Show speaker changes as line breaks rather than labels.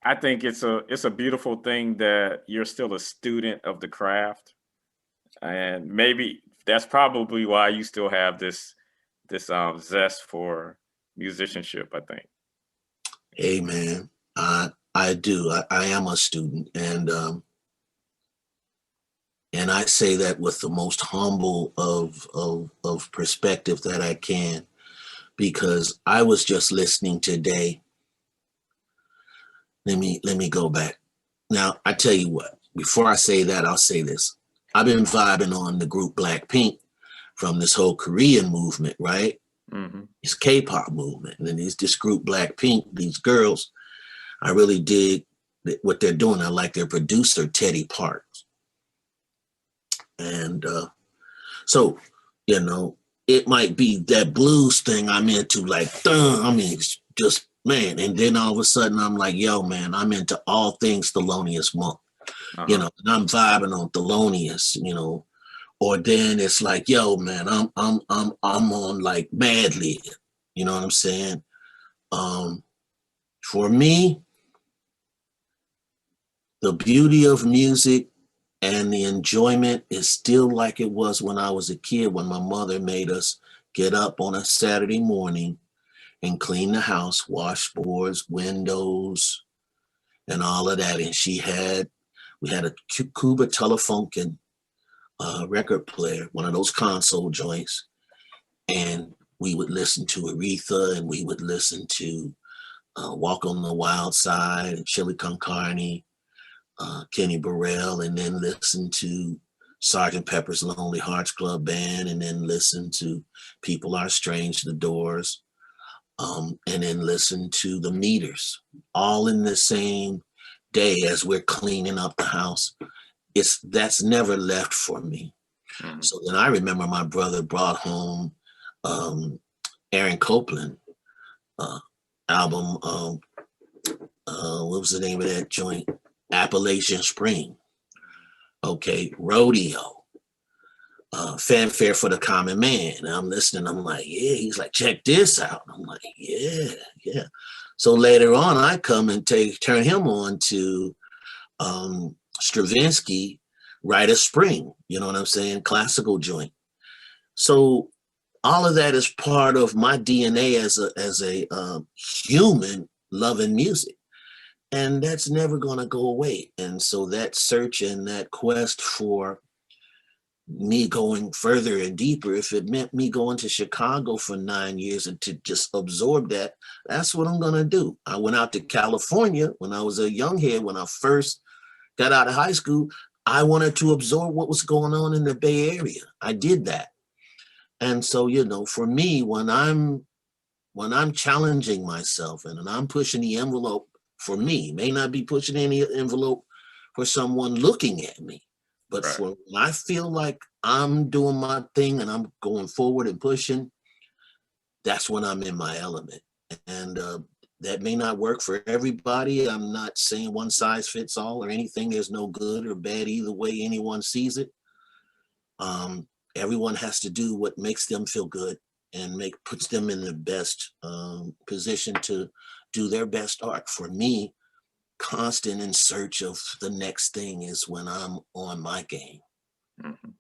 I think it's a beautiful thing that you're still a student of the craft, and maybe that's probably why you still have this zest for musicianship, I think.
Hey man, I do. I am a student, and I say that with the most humble of perspective that I can, because I was just listening today. Let me go back. Now I tell you what. Before I say that, I'll say this. I've been vibing on the group Blackpink from this whole Korean movement, right?
Hmm.
It's K-pop movement, and then there's this group Blackpink. These girls, I really dig what they're doing. I like their producer Teddy Parks, and so it might be that blues thing I'm into, like, I mean, it's just man. And then all of a sudden, I'm like, yo, man, I'm into all things Thelonious Monk,
Uh-huh.
and I'm vibing on Thelonious. Or then it's like, yo, man, I'm on like Mad Lib. You know what I'm saying? Um, for me, the beauty of music and the enjoyment is still like it was when I was a kid, when my mother made us get up on a Saturday morning and clean the house, wash boards, windows, and all of that. And we had a Cuba Telefunken record player, one of those console joints, and we would listen to Aretha, and we would listen to Walk on the Wild Side, and Chili Con Carne, Kenny Burrell, and then listen to Sergeant Pepper's Lonely Hearts Club Band, and then listen to People Are Strange, The Doors, and then listen to The Meters, all in the same day as we're cleaning up the house. That's never left for me.
Hmm.
So then I remember my brother brought home um, Aaron Copland uh, album. What was the name of that joint? Appalachian Spring. Okay, Rodeo. Fanfare for the Common Man. And I'm listening. I'm like, yeah. He's like, check this out. I'm like, yeah, yeah. So later on, I come and turn him on to Stravinsky, Rite of Spring. You know what I'm saying? Classical joint. So all of that is part of my DNA as a human loving music, and that's never going to go away. And so that search and that quest for me going further and deeper, if it meant me going to Chicago for 9 years and to just absorb that, that's what I'm going to do. I went out to California when I was a young head. When I first got out of high school, I wanted to absorb what was going on in the Bay Area. I did that. And so, for me, when I'm challenging myself and I'm pushing the envelope for me, may not be pushing any envelope for someone looking at me, but
Right.
for when I feel like I'm doing my thing and I'm going forward and pushing, that's when I'm in my element. And that may not work for everybody. I'm not saying one size fits all or anything. There's no good or bad either way anyone sees it. Um, Everyone has to do what makes them feel good and puts them in the best position to do their best art. For me, constant in search of the next thing is when I'm on my game.
Mhm.